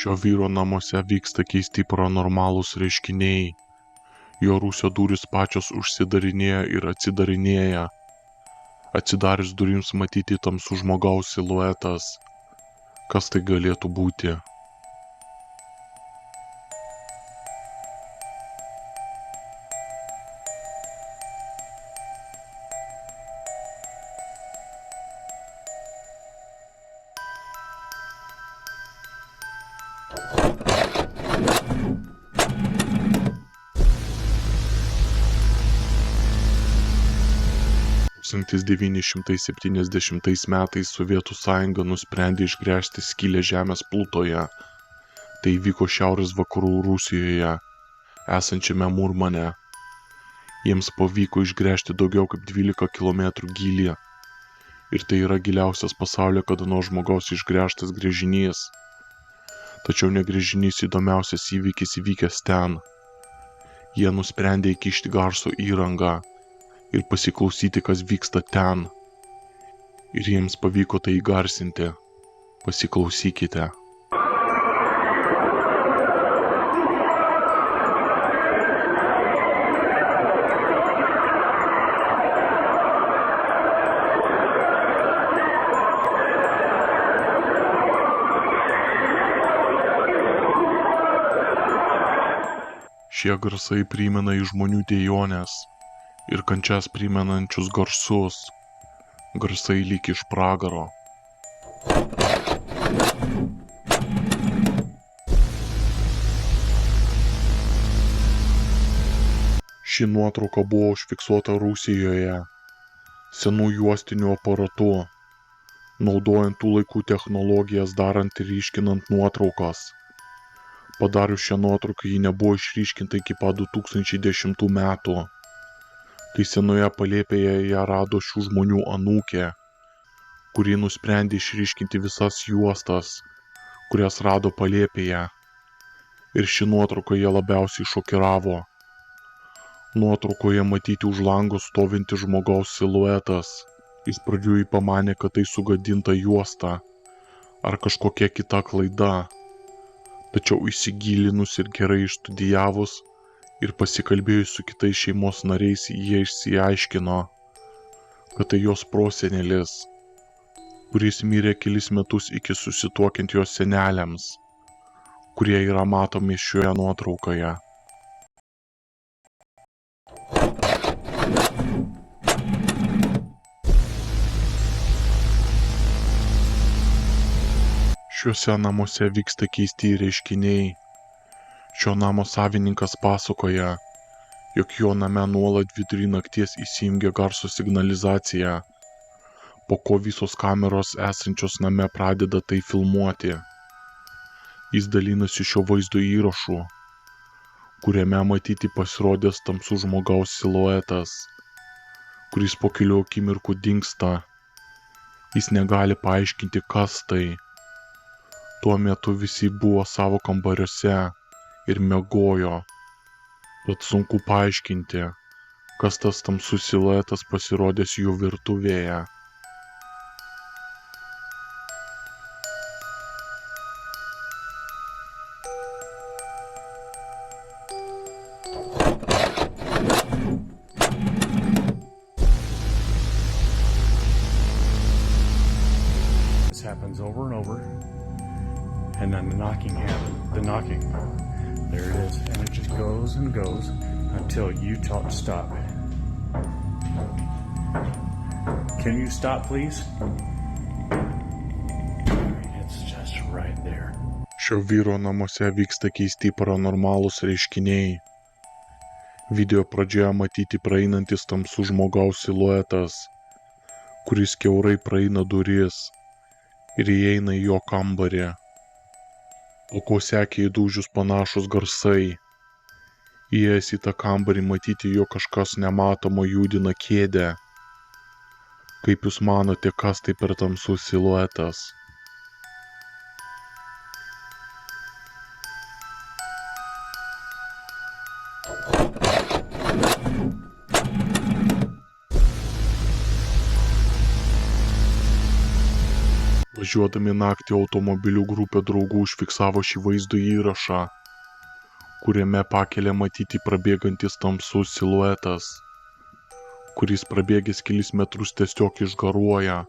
Šio vyro namuose vyksta keisti paranormalūs reiškiniai. Jo rūsio durys pačios užsidarinėja ir atsidarinėja. Atsidarius durims matyti tamsus žmogaus siluetas. Kas tai galėtų būti? Tūkstantis 1970 metais Sovietų sąjunga nusprendė išgręžti skylę žemės plutoje. Tai įvyko šiaurės vakarų Rusijoje, esančiame Murmane. Jiems pavyko išgręžti daugiau kaip 12 km gylį. Ir tai yra giliausias pasaulyje kada nors žmogaus išgręžtas gręžinys. Tačiau ne gręžinys įdomiausias įvykis įvykęs ten. Jie nusprendė įkišti garso įrangą ir pasiklausyti, kas vyksta ten. Ir jiems pavyko tai įgarsinti. Pasiklausykite. Šie garsai primena į žmonių dejonės ir kančias primenančius garsus. Garsai lyg iš pragaro. Ši nuotrauka buvo užfiksuota Rusijoje senų juostinių aparatu, naudojant tų laikų technologijas darant ir ryškinant nuotraukas. Padarius šią nuotrauką ji nebuvo išryškinta iki pat 2010 metų. Kai senoje palėpėje ją rado šių žmonių anūkė, kuri nusprendė išryškinti visas juostas, kurias rado palėpėje. Ir ši nuotrauka ją labiausiai šokiravo. Nuotraukoje matyti už lango stovinti žmogaus siluetas. Iš pradžių jį pamanė, kad tai sugadinta juosta ar kažkokia kita klaida. Tačiau įsigilinus ir gerai išstudijavus ir pasikalbėjus su kitais šeimos nariais, jie išsiaiškino, kad tai jos prosenelis, kuris mirė kelis metus iki susituokiant jos seneliams, kurie yra matomi šioje nuotraukoje. Šiuose namuose vyksta keisti reiškiniai. Šio namo savininkas pasakoja, jog jo name nuolat vidury nakties įsijungia garso signalizacija, po ko visos kameros esančios name pradeda tai filmuoti. Jis dalinasi šio vaizdo įrašu, kuriame matyti pasirodęs tamsus žmogaus siluetas, kuris po kelių akimirkų dingsta. Jis negali paaiškinti, kas tai. Tuo metu visi buvo savo kambariuose ir miegojo, bet sunku paaiškinti, kas tas tamsus siluetas pasirodęs jų virtuvėje. This happens over and over, and then the knocking happens. The knocking. There it is, and it just goes and goes until you stop. Can you stop, please? It's just right there. Šio vyro namuose vyksta keisti paranormalūs reiškiniai. Video pradžioje matyti praeinantis tamsus žmogaus siluetas, kuris kiaurai praeina duris ir įeina į jo kambarį. Po ko sekė įdūžius panašus garsai. Įėjęs į tą kambarį matyti, jog kažkas nematomo judina kėdę. Kaip jūs manote, kas tai per tamsus siluetas? Važiuodami naktį automobiliu grupė draugų užfiksavo šį vaizdo įrašą, kuriame pakelė matyti prabėgantis tamsus siluetas, kuris prabėgęs kelis metrus tiesiog išgaruoja.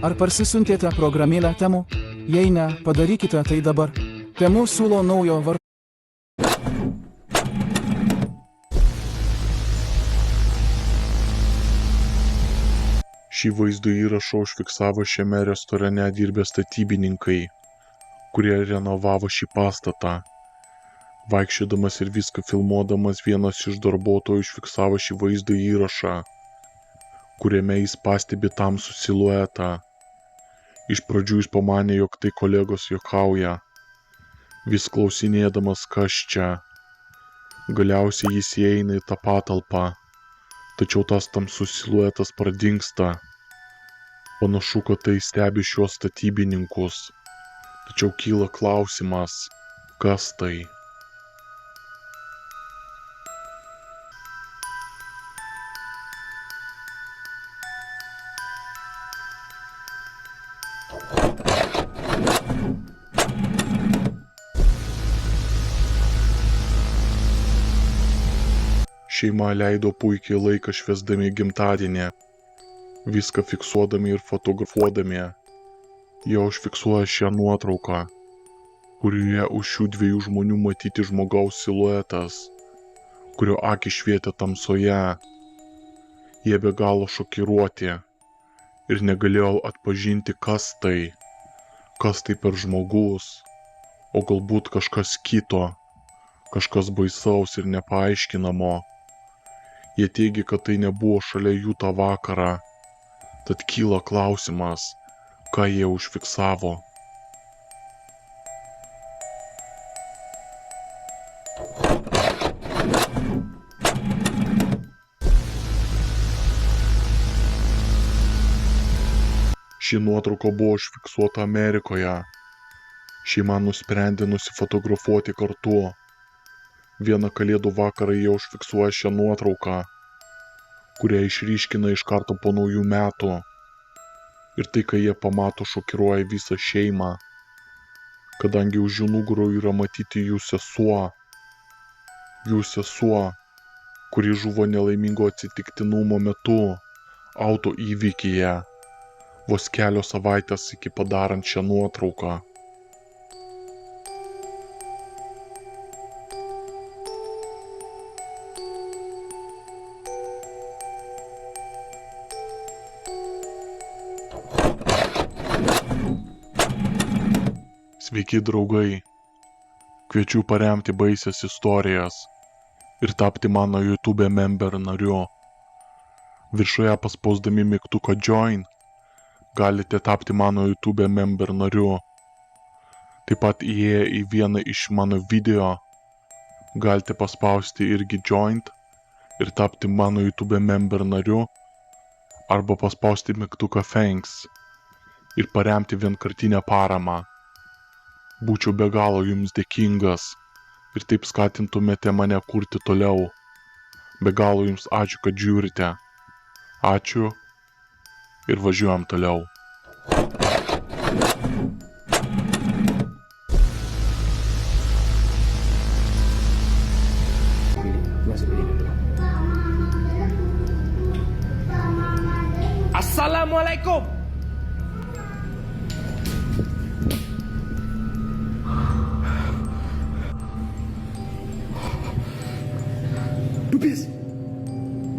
Ar parsisiuntėte programėlę Temu? Jei ne, padarykite tai dabar. Temu siūlo naujo Šį vaizdo įrašą užfiksavo šiame restorane dirbę statybininkai, kurie renovavo šį pastatą. Vaikščiodamas ir viską filmuodamas, vienas iš darbuotojų užfiksavo šį vaizdo įrašą, kuriame jis pastebi tamsų siluetą. Iš pradžių jis pamanė, jog tai kolegos juokauja, vis klausinėdamas, kas čia. Galiausiai jis įeina į tą patalpą, tačiau tas tamsus siluetas pradingsta. Panašu, kad tai stebi šiuos statybininkus, tačiau kyla klausimas, kas tai. Šeima leido puikiai laiką švęsdami gimtadienį, viską fiksuodami ir fotografuodami. Jie užfiksuoja šią nuotrauką, kurioje už šių dviejų žmonių matyti žmogaus siluetas, kurio akys švietė tamsoje. Jie be galo šokiruoti ir negalėjo atpažinti, kas tai per žmogus, o galbūt kažkas kito, kažkas baisaus ir nepaaiškinamo. Jie teigia, kad tai nebuvo šalia jų tą vakarą, tad kyla klausimas, ką jie užfiksavo. Ši nuotrauka buvo užfiksuota Amerikoje. Šeima nusprendė nusifotografuoti kartu. Vieną kalėdų vakarą jie užfiksuoja šią nuotrauką, kurią išryškina iš karto po naujų metų. Ir tai, kai jie pamato, šokiruoja visą šeimą, kadangi už jų nugarų yra matyti jų sesuo, kuri žuvo nelaimingo atsitiktinumo metu auto įvykyje, vos kelios savaitės iki padarant šią nuotrauką. Sveiki draugai, kviečiu paremti baisias istorijas ir tapti mano YouTube member nariu. Viršuje paspausdami mygtuką Join galite tapti mano YouTube member nariu. Taip pat įėję į vieną iš mano video galite paspausti irgi Join ir tapti mano YouTube member nariu, arba paspausti mygtuką Thanks ir paremti vienkartinę paramą. Būčiau be galo jums dėkingas ir taip skatintumėte mane kurti toliau. Be galo jums ačiū, kad žiūrite. Ačiū ir važiuojam toliau. Assalamualaikum.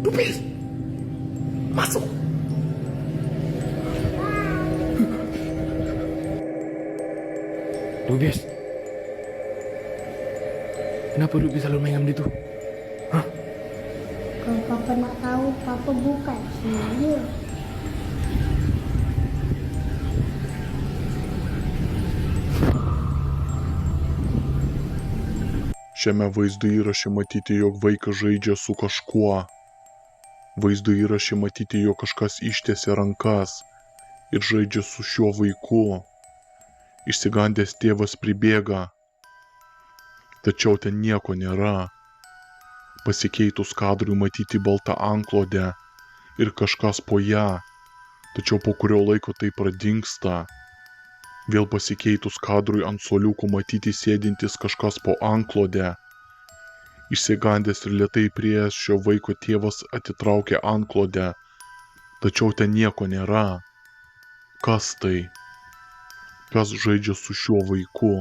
Dupis, masuk. Dupis, kenapa Dupis selalu main dengan itu? Hah? Kalau papa nak tahu, papa bukan dia. Šiame vaizdo įraše matyti, jog vaikas žaidžia su kažkuo. Vaizdo įraše matyti, jog kažkas ištiesė rankas ir žaidžia su šiuo vaiku. Išsigandęs tėvas pribėga, tačiau ten nieko nėra. Pasikeitus kadrui matyti baltą antklodę ir kažkas po ją, tačiau po kurio laiko tai pradingsta. Vėl pasikeitus kadrui ant suoliukų matyti sėdintis kažkas po antklodę. Išsigandęs ir lėtai priėjęs šio vaiko tėvas atitraukė antklodę, tačiau ten nieko nėra. Kas tai? Kas žaidžia su šiuo vaiku?